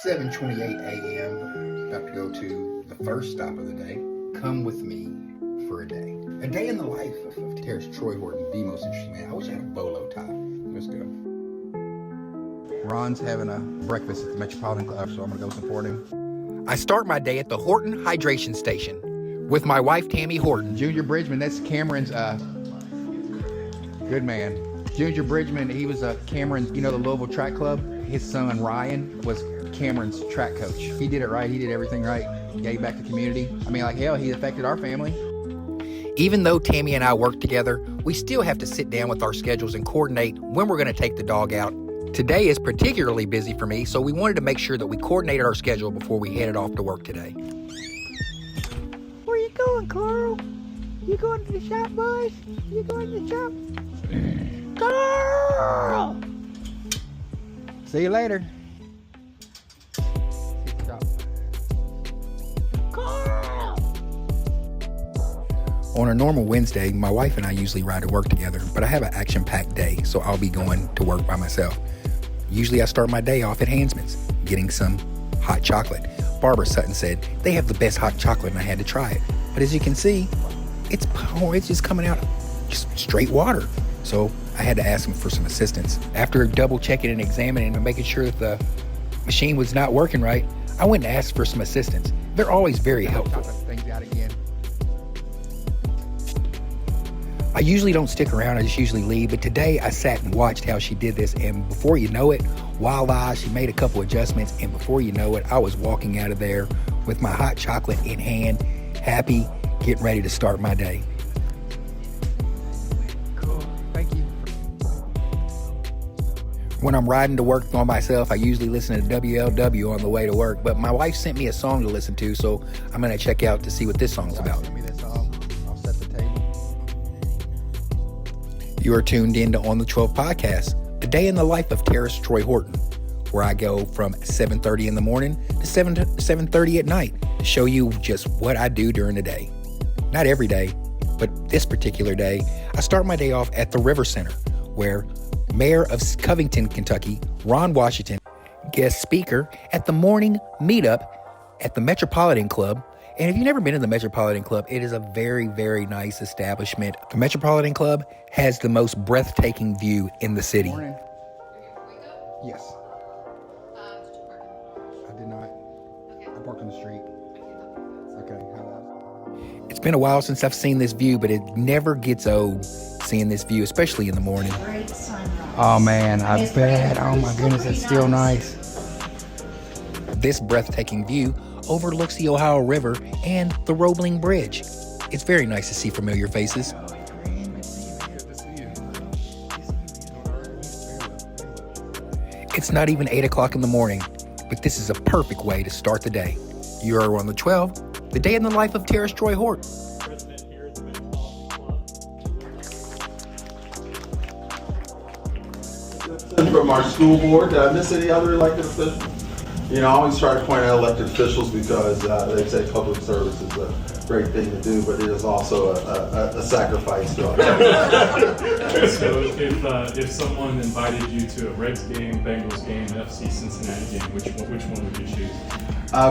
7:28 a.m. About to go to the first stop of the day. Come with me for a day. A day in the life of Tarris Troy Horton, the most interesting man. I wish I had a bolo tie. Let's go. Ron's having a breakfast at the Metropolitan Club, so I'm gonna go support him. I start my day at the Horton Hydration Station with my wife, Tammy Horton. Junior Bridgman, that's Cameron's, good man. Junior Bridgman, he was Cameron's, the Louisville Track Club. His son, Ryan, was Cameron's track coach. He did it right. He did everything right. Gave back to the community. Hell, he affected our family. Even though Tammy and I work together, we still have to sit down with our schedules and coordinate when we're going to take the dog out. Today is particularly busy for me, so we wanted to make sure that we coordinated our schedule before we headed off to work today. Where you going, Carl? You going to the shop, boys? You going to the shop? Carl! See you later. Carl! On a normal Wednesday, my wife and I usually ride to work together, but I have an action-packed day, so I'll be going to work by myself. Usually I start my day off at Hansman's, getting some hot chocolate. Barbara Sutton said they have the best hot chocolate and I had to try it. But as you can see, it's just coming out just straight water. So I had to ask them for some assistance. After double checking and examining and making sure that the machine was not working right, I went and asked for some assistance. They're always very helpful. Things out again. I usually don't stick around, I just usually leave, but today I sat and watched how she did this, and before you know it, wild eyes, she made a couple adjustments, and before you know it, I was walking out of there with my hot chocolate in hand, happy, getting ready to start my day. Cool, thank you. When I'm riding to work by myself, I usually listen to WLW on the way to work, but my wife sent me a song to listen to, so I'm going to check out to see what this song's about. Send me that song. I'll set the table. You are tuned in to On the 12 Podcast, a day in the life of Tarris Troy Horton, where I go from 7:30 in the morning to 7:30 at night to show you just what I do during the day. Not every day, but this particular day, I start my day off at the River Center, where Mayor of Covington, Kentucky, Ron Washington, guest speaker at the morning meetup at the Metropolitan Club. And if you've never been to the Metropolitan Club, it is a very, very nice establishment. The Metropolitan Club has the most breathtaking view in the city. Morning. Yes. Did you park? I did not. Okay. I parked on the street. Okay. Okay. It's been a while since I've seen this view, but it never gets old seeing this view, especially in the morning. Great sunrise. Oh man, I bet. Oh my goodness, it's still nice. This breathtaking view overlooks the Ohio River and the Roebling Bridge. It's very nice to see familiar faces. It's not even 8 o'clock in the morning, but this is a perfect way to start the day. You are on the 12, the day in the life of Tarris Troy Horton. From our school board, did I miss any other elected officials? I always try to point out elected officials because they say public service is a great thing to do, but it is also a sacrifice. So if someone invited you to a Reds game, Bengals game, FC Cincinnati game, which one would you choose?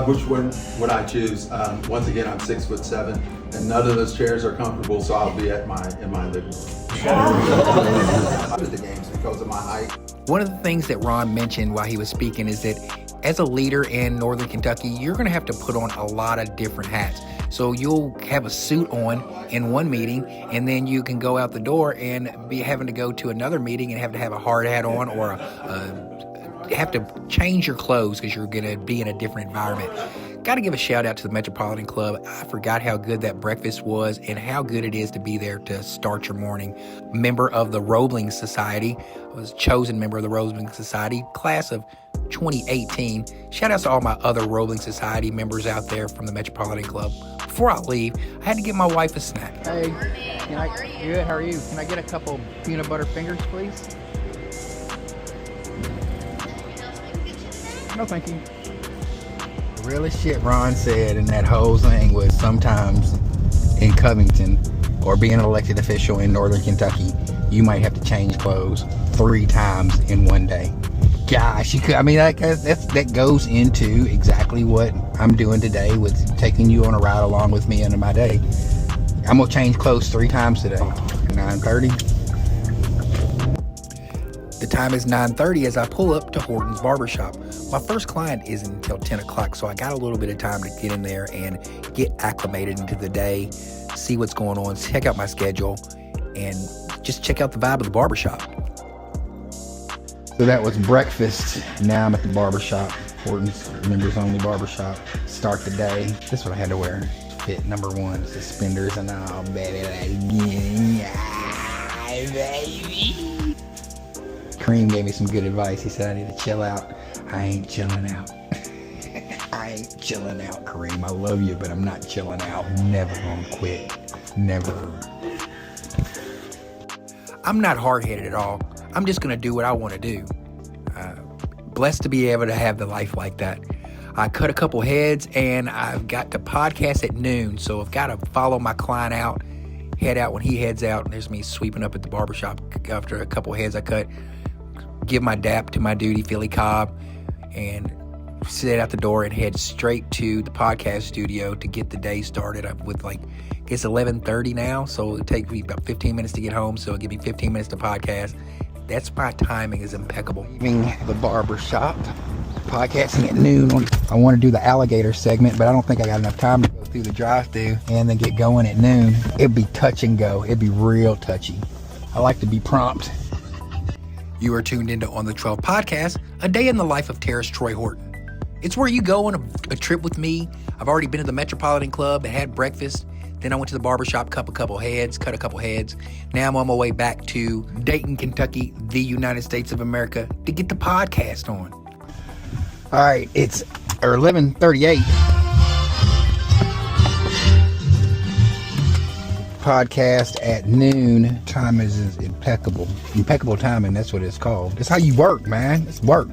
Which one would I choose? Once again, I'm 6'7", and none of those chairs are comfortable, so I'll be in my living room. I do the games because of my height. One of the things that Ron mentioned while he was speaking is that as a leader in Northern Kentucky, you're going to have to put on a lot of different hats. So you'll have a suit on in one meeting, and then you can go out the door and be having to go to another meeting and have to have a hard hat on, or have to change your clothes because you're going to be in a different environment. Got to give a shout out to the Metropolitan Club. I forgot how good that breakfast was and how good it is to be there to start your morning. Member of the Roebling Society. I was a chosen member of the Roebling Society, class of 2018. Shout out to all my other Roebling Society members out there from the Metropolitan Club. Before I leave, I had to get my wife a snack. Hey, good, how are you? Can I get a couple peanut butter fingers, please? No, thank you. The realest shit Ron said in that whole thing was sometimes in Covington or being an elected official in Northern Kentucky, you might have to change clothes 3 times in one day. gosh, you could. I mean, that goes into exactly what I'm doing today with taking you on a ride along with me into my day. I'm gonna change clothes 3 times today. 9:30. The time is 9:30 as I pull up to Horton's Barbershop. My first client isn't until 10 o'clock, so I got a little bit of time to get in there and get acclimated into the day, see what's going on, check out my schedule, and just check out the vibe of the barbershop. So that was breakfast. Now I'm at the barbershop. Horton's members only barbershop. Start the day. This is what I had to wear. Fit number 1, suspenders and all, baby. Kareem gave me some good advice. He said I need to chill out. I ain't chilling out. I ain't chilling out, Kareem. I love you, but I'm not chilling out. Never gonna quit. Never. I'm not hard-headed at all. I'm just gonna do what I want to do. Blessed to be able to have the life like that. I cut a couple heads and I've got to podcast at noon, so I've got to follow my client out, head out when he heads out, and there's me sweeping up at the barbershop after a couple heads I cut, give my dap to my duty, Philly Cobb, and sit out the door and head straight to the podcast studio to get the day started. I'm with it's 11:30 now, so it'll take me about 15 minutes to get home, so it'll give me 15 minutes to podcast. That's my timing is impeccable. Leaving the barbershop, podcasting at noon. I want to do the alligator segment, but I don't think I got enough time to go through the drive-thru and then get going at noon. It'd be touch and go. It'd be real touchy. I like to be prompt. You are tuned into On the 12 podcast, a day in the life of Tarris Troy Horton. It's where you go on a trip with me. I've already been to the Metropolitan Club and had breakfast. Then I went to the barbershop, cut a couple heads. Now I'm on my way back to Dayton, Kentucky, the United States of America, to get the podcast on. All right, it's 11:38. Podcast at noon. Time is impeccable. Impeccable timing, that's what it's called. It's how you work, man. It's work.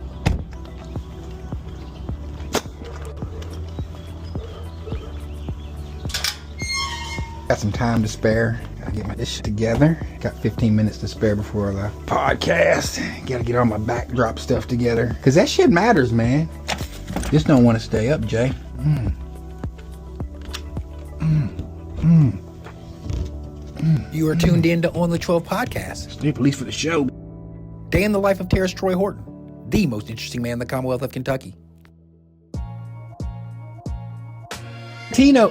Got some time to spare. Gotta get my dish together. Got 15 minutes to spare before the podcast. Gotta get all my backdrop stuff together. Cause that shit matters, man. Just don't want to stay up, Jay. You are tuned in to On the 12 podcast. At least for the show. Day in the life of Tarris Troy Horton, the most interesting man in the Commonwealth of Kentucky.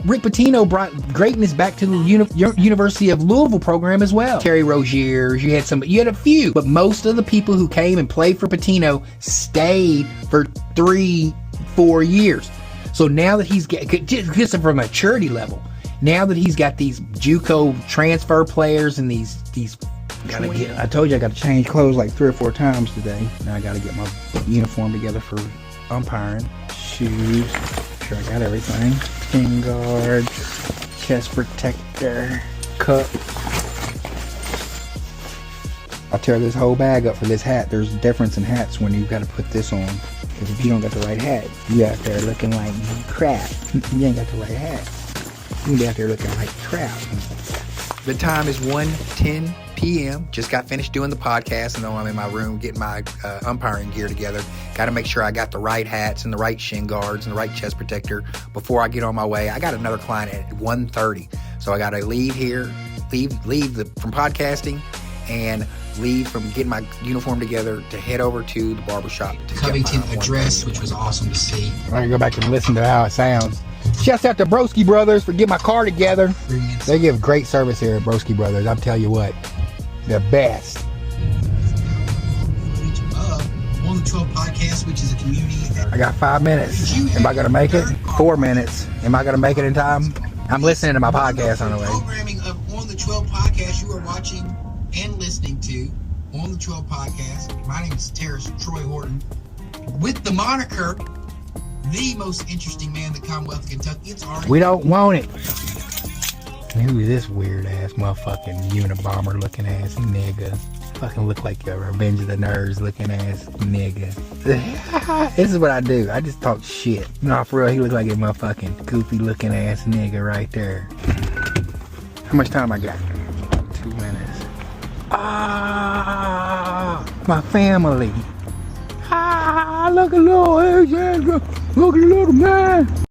Rick Pitino brought greatness back to the University of Louisville program as well. Terry Roziers, you had a few, but most of the people who came and played for Pitino stayed for 3-4 years. So now that he's just from a maturity level, now that he's got these JUCO transfer players and these I told you I got to change clothes like 3 or 4 times today. Now I got to get my uniform together for umpiring, shoes. Sure I got everything. Shin guard, chest protector, cup. I'll tear this whole bag up for this hat. There's a difference in hats when you got to put this on. Because if you don't got the right hat, you out there looking like crap. You ain't got the right hat. You can be out there looking like crap. The time is 1:10 p.m. Just got finished doing the podcast, and now I'm in my room getting my umpiring gear together. Got to make sure I got the right hats and the right shin guards and the right chest protector before I get on my way. I got another client at 1:30, so I got to leave here, leave from podcasting, and leave from getting my uniform together to head over to the barbershop. To Covington address, which was awesome to see. I'm gonna go back and listen to how it sounds. Shouts out to Broski Brothers for getting my car together. They give great service here at Broski Brothers. I'll tell you what, the best. On the 12 podcast, which is a community. I got 5 minutes. Am I gonna make it? 4 minutes. Am I gonna make it in time? I'm listening to my podcast on the way. Programming of On the 12 podcast you are watching and listening to On the 12 podcast. My name is Tarris Troy Horton, with the moniker the most interesting man in the Commonwealth of Kentucky. It's already. We don't want it. Who is this weird ass motherfucking Unabomber looking ass nigga? Fucking look like a Revenge of the Nerds looking ass nigga. This is what I do. I just talk shit. No, for real, he look like a motherfucking goofy looking ass nigga right there. How much time I got? 2 minutes. My family. like a little Asian, look a little man.